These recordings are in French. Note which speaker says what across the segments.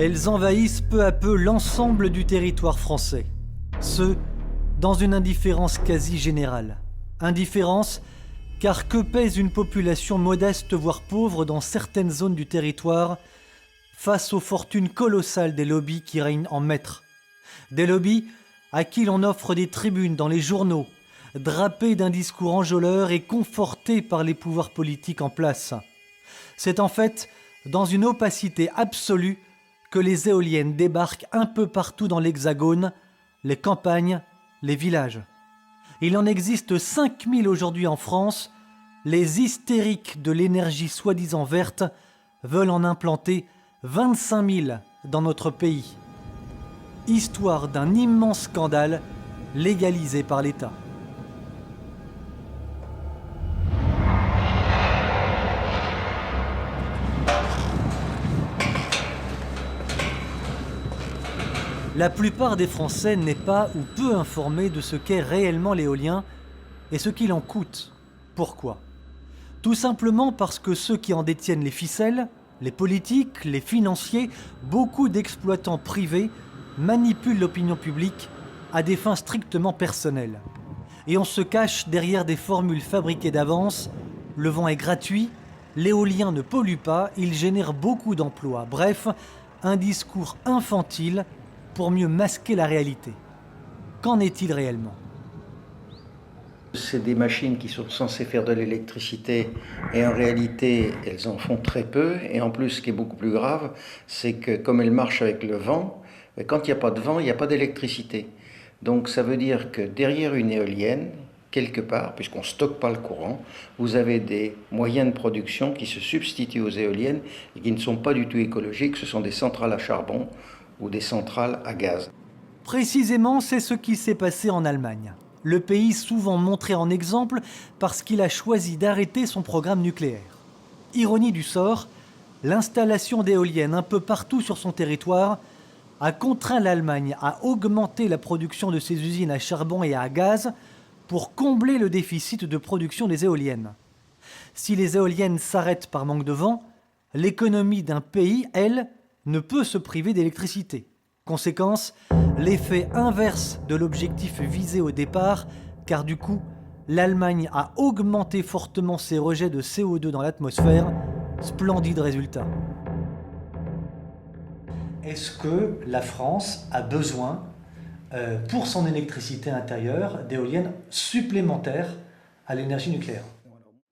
Speaker 1: Elles envahissent peu à peu l'ensemble du territoire français. Ce, dans une indifférence quasi générale. Indifférence, car que pèse une population modeste voire pauvre dans certaines zones du territoire face aux fortunes colossales des lobbies qui règnent en maître. Des lobbies à qui l'on offre des tribunes dans les journaux, drapés d'un discours enjôleur et confortés par les pouvoirs politiques en place. C'est en fait dans une opacité absolue que les éoliennes débarquent un peu partout dans l'Hexagone, les campagnes, les villages. Il en existe 5000 aujourd'hui en France. Les hystériques de l'énergie soi-disant verte veulent en implanter 25 000 dans notre pays. Histoire d'un immense scandale légalisé par l'État. La plupart des Français n'est pas ou peu informés de ce qu'est réellement l'éolien et ce qu'il en coûte. Pourquoi ? Tout simplement parce que ceux qui en détiennent les ficelles, les politiques, les financiers, beaucoup d'exploitants privés manipulent l'opinion publique à des fins strictement personnelles. Et on se cache derrière des formules fabriquées d'avance. Le vent est gratuit, l'éolien ne pollue pas, il génère beaucoup d'emplois. Bref, un discours infantile pour mieux masquer la réalité. Qu'en est-il réellement ?
Speaker 2: C'est des machines qui sont censées faire de l'électricité et en réalité, elles en font très peu. Et en plus, ce qui est beaucoup plus grave, c'est que comme elles marchent avec le vent, quand il n'y a pas de vent, il n'y a pas d'électricité. Donc ça veut dire que derrière une éolienne, quelque part, puisqu'on ne stocke pas le courant, vous avez des moyens de production qui se substituent aux éoliennes et qui ne sont pas du tout écologiques. Ce sont des centrales à charbon ou des centrales à gaz.
Speaker 1: Précisément, c'est ce qui s'est passé en Allemagne. Le pays souvent montré en exemple parce qu'il a choisi d'arrêter son programme nucléaire. Ironie du sort, l'installation d'éoliennes un peu partout sur son territoire a contraint l'Allemagne à augmenter la production de ses usines à charbon et à gaz pour combler le déficit de production des éoliennes. Si les éoliennes s'arrêtent par manque de vent, l'économie d'un pays, elle, ne peut se priver d'électricité. Conséquence, l'effet inverse de l'objectif visé au départ, car du coup, l'Allemagne a augmenté fortement ses rejets de CO2 dans l'atmosphère. Splendide résultat. Est-ce que la France a besoin, pour son électricité intérieure, d'éoliennes supplémentaires à l'énergie nucléaire ?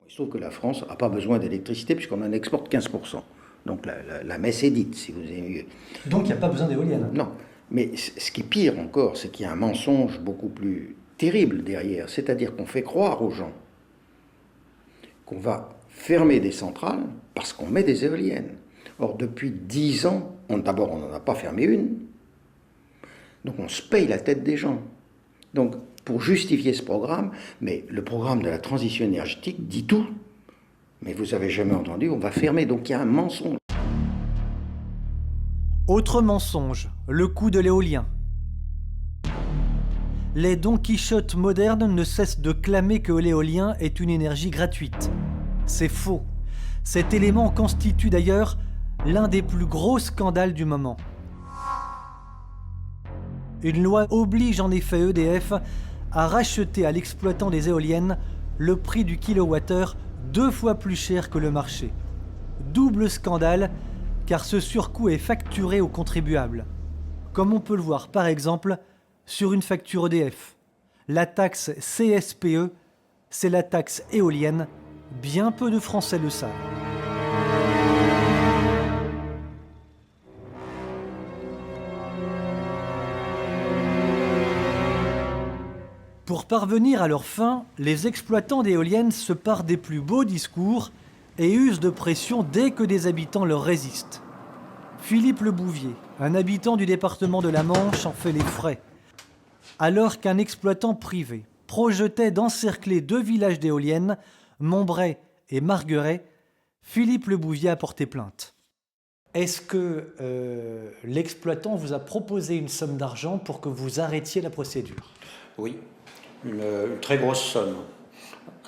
Speaker 2: Il se trouve que la France n'a pas besoin d'électricité puisqu'on en exporte 15%. Donc la messe est dite, si vous avez mieux.
Speaker 1: Donc il n'y a pas besoin d'éoliennes ?
Speaker 2: Non, mais ce qui est pire encore, c'est qu'il y a un mensonge beaucoup plus terrible derrière. C'est-à-dire qu'on fait croire aux gens qu'on va fermer des centrales parce qu'on met des éoliennes. Or, depuis 10 ans, d'abord, on n'en a pas fermé une. Donc on se paye la tête des gens. Donc, pour justifier ce programme, mais le programme de la transition énergétique dit tout. Mais vous n'avez jamais entendu, on va fermer. Donc il y a un mensonge.
Speaker 1: Autre mensonge, le coût de l'éolien. Les Don Quichotte modernes ne cessent de clamer que l'éolien est une énergie gratuite. C'est faux. Cet élément constitue d'ailleurs l'un des plus gros scandales du moment. Une loi oblige en effet EDF à racheter à l'exploitant des éoliennes le prix du kilowattheure 2 fois plus cher que le marché. Double scandale, car ce surcoût est facturé aux contribuables. Comme on peut le voir par exemple sur une facture EDF. La taxe CSPE, c'est la taxe éolienne. Bien peu de Français le savent. Pour parvenir à leur fin, les exploitants d'éoliennes se parent des plus beaux discours et usent de pression dès que des habitants leur résistent. Philippe Le Bouvier, un habitant du département de la Manche, en fait les frais. Alors qu'un exploitant privé projetait d'encercler 2 villages d'éoliennes, Montbray et Margueray, Philippe Le Bouvier a porté plainte. Est-ce que l'exploitant vous a proposé une somme d'argent pour que vous arrêtiez la procédure ?
Speaker 3: Oui, une très grosse somme.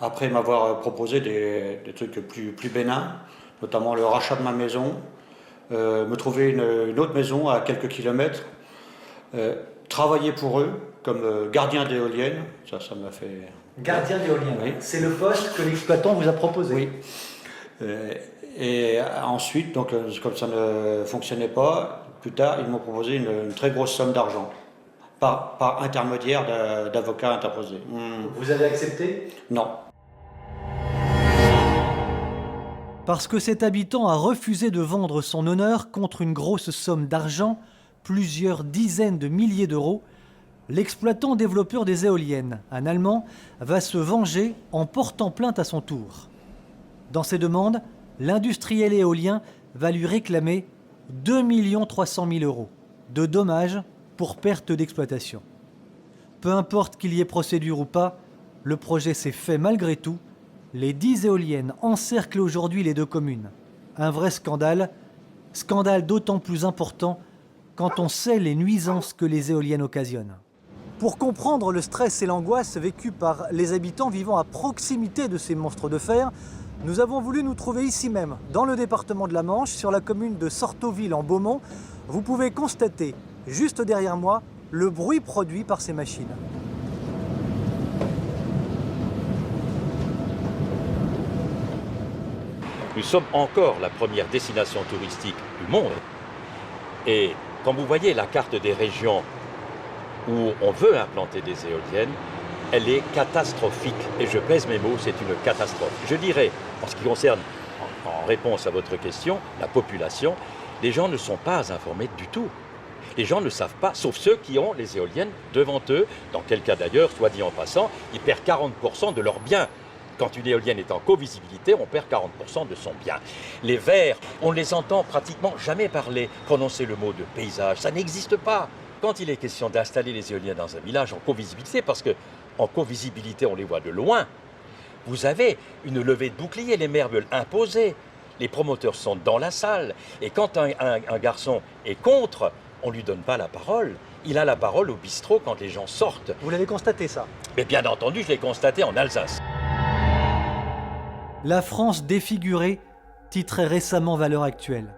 Speaker 3: Après m'avoir proposé des trucs plus bénins, notamment le rachat de ma maison, me trouver une autre maison à quelques kilomètres, travailler pour eux comme gardien d'éolienne, ça m'a fait...
Speaker 1: Gardien d'éolienne,
Speaker 3: oui.
Speaker 1: C'est le poste que l'exploitant vous a proposé.
Speaker 3: Oui. Et ensuite, donc, comme ça ne fonctionnait pas, plus tard, ils m'ont proposé une très grosse somme d'argent, par intermédiaire d'avocats interposés.
Speaker 1: Vous avez accepté?
Speaker 3: Non.
Speaker 1: Parce que cet habitant a refusé de vendre son honneur contre une grosse somme d'argent, plusieurs dizaines de milliers d'euros, l'exploitant développeur des éoliennes, un Allemand, va se venger en portant plainte à son tour. Dans ses demandes, l'industriel éolien va lui réclamer 2 300 000 euros de dommages pour perte d'exploitation. Peu importe qu'il y ait procédure ou pas, le projet s'est fait malgré tout. Les 10 éoliennes encerclent aujourd'hui les deux communes. Un vrai scandale, scandale d'autant plus important quand on sait les nuisances que les éoliennes occasionnent. Pour comprendre le stress et l'angoisse vécus par les habitants vivant à proximité de ces monstres de fer, nous avons voulu nous trouver ici même, dans le département de la Manche, sur la commune de Sortoville en Beaumont. Vous pouvez constater, juste derrière moi, le bruit produit par ces machines.
Speaker 4: Nous sommes encore la première destination touristique du monde. Et quand vous voyez la carte des régions où on veut implanter des éoliennes, elle est catastrophique. Et je pèse mes mots, c'est une catastrophe. Je dirais, en ce qui concerne, en réponse à votre question, la population, les gens ne sont pas informés du tout. Les gens ne savent pas, sauf ceux qui ont les éoliennes devant eux. Dans quel cas d'ailleurs, soit dit en passant, ils perdent 40% de leurs biens. Quand une éolienne est en co-visibilité, on perd 40% de son bien. Les verts, on ne les entend pratiquement jamais parler, prononcer le mot de paysage, ça n'existe pas. Quand il est question d'installer les éoliennes dans un village en co-visibilité, parce qu'en co-visibilité, on les voit de loin, vous avez une levée de bouclier, les maires veulent imposer. Les promoteurs sont dans la salle. Et quand un garçon est contre, on ne lui donne pas la parole. Il a la parole au bistrot quand les gens sortent.
Speaker 1: Vous l'avez constaté ça?
Speaker 4: Mais bien entendu, je l'ai constaté en Alsace.
Speaker 1: La France défigurée titrait récemment Valeurs Actuelles.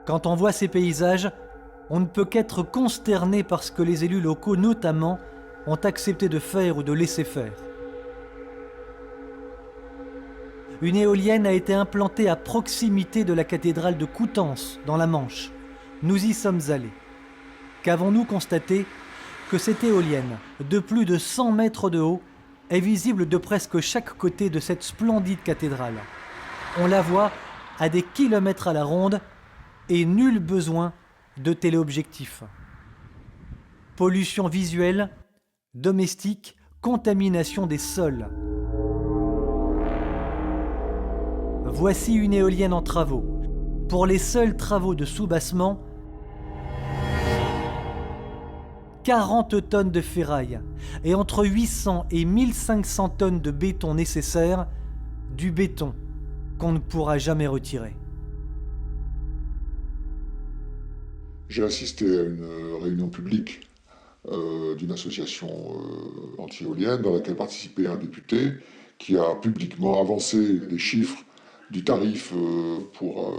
Speaker 1: Quand on voit ces paysages, on ne peut qu'être consterné par ce que les élus locaux, notamment, ont accepté de faire ou de laisser faire. Une éolienne a été implantée à proximité de la cathédrale de Coutances, dans la Manche. Nous y sommes allés. Qu'avons-nous constaté? Que cette éolienne, de plus de 100 mètres de haut, est visible de presque chaque côté de cette splendide cathédrale. On la voit à des kilomètres à la ronde et nul besoin de téléobjectifs. Pollution visuelle, domestique, contamination des sols. Voici une éolienne en travaux. Pour les seuls travaux de soubassement, 40 tonnes de ferraille et entre 800 et 1500 tonnes de béton nécessaires, du béton qu'on ne pourra jamais retirer.
Speaker 5: J'ai assisté à une réunion publique d'une association anti-éolienne dans laquelle participait un député qui a publiquement avancé les chiffres du tarif pour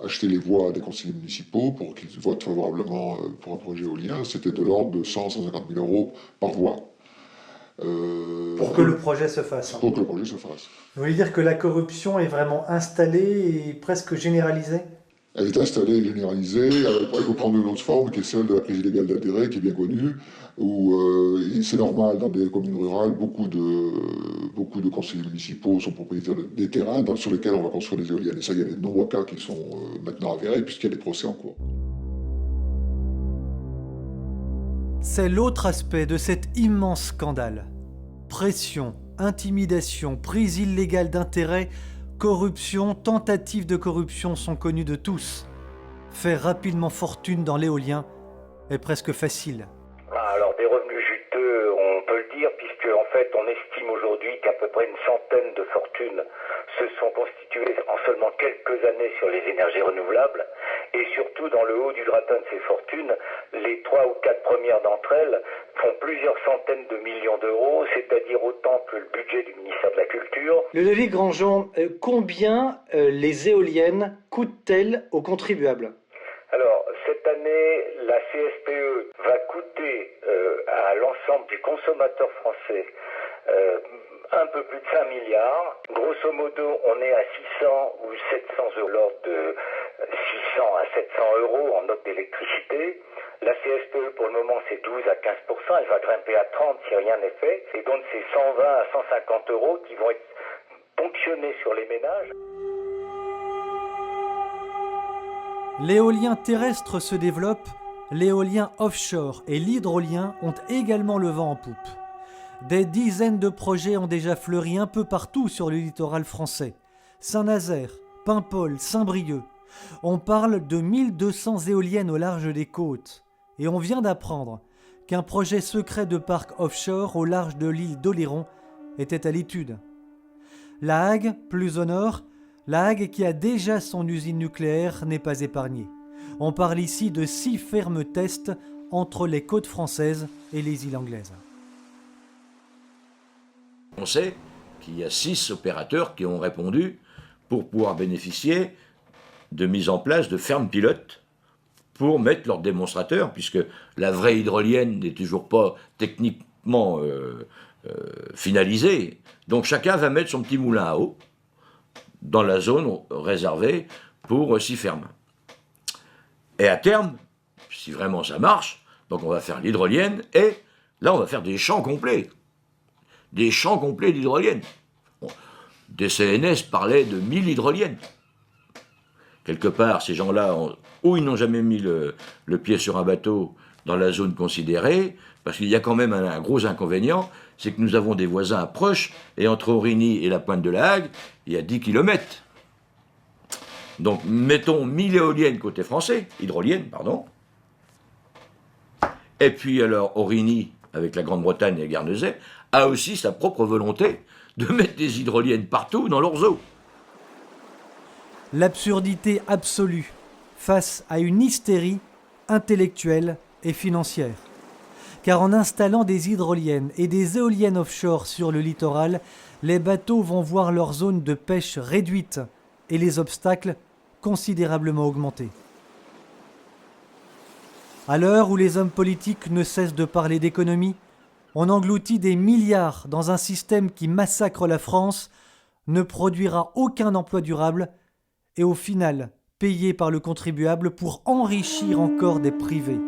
Speaker 5: acheter les voix des conseillers municipaux pour qu'ils votent favorablement pour un projet éolien. C'était de l'ordre de 100-150 000 euros par voix.
Speaker 1: Pour que le projet se fasse.
Speaker 5: Pour que le projet se fasse.
Speaker 1: Vous voulez dire que la corruption est vraiment installée et presque généralisée?
Speaker 5: Elle est installée et généralisée. Elle peut prendre une autre forme qui est celle de la prise illégale d'intérêt, qui est bien connue, où c'est normal, dans des communes rurales, beaucoup de conseillers municipaux sont propriétaires des terrains sur lesquels on va construire des éoliennes. Et ça, il y a de nombreux cas qui sont maintenant avérés, puisqu'il y a des procès en cours.
Speaker 1: C'est l'autre aspect de cet immense scandale. Pression, intimidation, prise illégale d'intérêt, corruption, tentative de corruption sont connues de tous. Faire rapidement fortune dans l'éolien est presque facile.
Speaker 6: Alors des revenus juteux, on peut le dire, puisque en fait on estime aujourd'hui qu'à peu près une centaine de fortunes se sont constituées en seulement quelques années sur les énergies renouvelables. Et surtout dans le haut du gratin de ces fortunes, les 3 ou 4 premières d'entre elles font plusieurs centaines de millions millions d'euros, c'est-à-dire autant que le budget du ministère de la Culture.
Speaker 1: Ludovic Grandjean, combien les éoliennes coûtent-elles aux contribuables ?
Speaker 6: Alors, cette année, la CSPE va coûter à l'ensemble des consommateurs français un peu plus de 5 milliards. Grosso modo, on est à 600 ou 700 euros, l'ordre de 600 à 700 euros en note d'électricité. La CSPE, pour le moment, c'est 12 à 15%. Elle va grimper à 30 si rien n'est fait. Et donc, c'est 120 à 150 euros qui vont être ponctionnés sur les ménages.
Speaker 1: L'éolien terrestre se développe, l'éolien offshore et l'hydrolien ont également le vent en poupe. Des dizaines de projets ont déjà fleuri un peu partout sur le littoral français. Saint-Nazaire, Paimpol, Saint-Brieuc. On parle de 1200 éoliennes au large des côtes. Et on vient d'apprendre qu'un projet secret de parc offshore au large de l'île d'Oléron était à l'étude. La Hague, plus au nord, La Hague qui a déjà son usine nucléaire n'est pas épargnée. On parle ici de 6 fermes tests entre les côtes françaises et les îles anglaises.
Speaker 7: On sait qu'il y a 6 opérateurs qui ont répondu pour pouvoir bénéficier de mise en place de fermes pilotes pour mettre leurs démonstrateurs, puisque la vraie hydrolienne n'est toujours pas techniquement finalisée. Donc chacun va mettre son petit moulin à eau dans la zone réservée pour 6 fermes. Et à terme, si vraiment ça marche, donc on va faire l'hydrolienne, et là on va faire des champs complets. Des champs complets d'hydrolienne. Bon, des CNS parlaient de 1000 hydroliennes. Quelque part, ces gens-là, ou ils n'ont jamais mis le pied sur un bateau dans la zone considérée, parce qu'il y a quand même un gros inconvénient, c'est que nous avons des voisins proches, et entre Aurigny et la pointe de la Hague, il y a 10 km. Donc, mettons 1000 éoliennes côté français, hydroliennes, pardon. Et puis alors, Aurigny, avec la Grande-Bretagne et Guernesey, a aussi sa propre volonté de mettre des hydroliennes partout dans leurs eaux.
Speaker 1: L'absurdité absolue face à une hystérie intellectuelle et financière. Car en installant des hydroliennes et des éoliennes offshore sur le littoral, les bateaux vont voir leur zone de pêche réduite et les obstacles considérablement augmentés. À l'heure où les hommes politiques ne cessent de parler d'économie, on engloutit des milliards dans un système qui massacre la France, ne produira aucun emploi durable et au final payé par le contribuable pour enrichir encore des privés.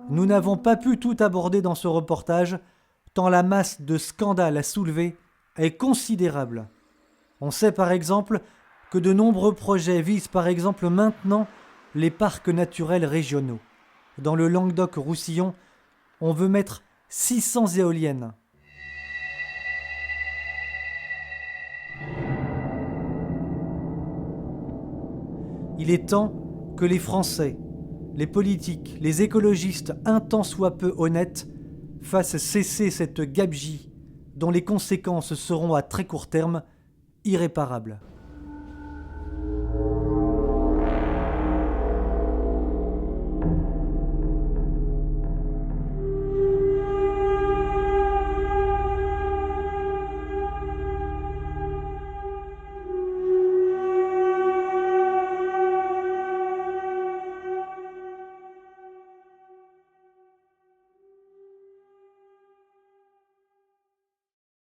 Speaker 1: Nous n'avons pas pu tout aborder dans ce reportage, tant la masse de scandales à soulever est considérable. On sait par exemple que de nombreux projets visent par exemple maintenant les parcs naturels régionaux. Dans le Languedoc-Roussillon, on veut mettre 600 éoliennes. Il est temps que les Français, les politiques, les écologistes, un tant soit peu honnêtes, fassent cesser cette gabegie dont les conséquences seront à très court terme irréparables.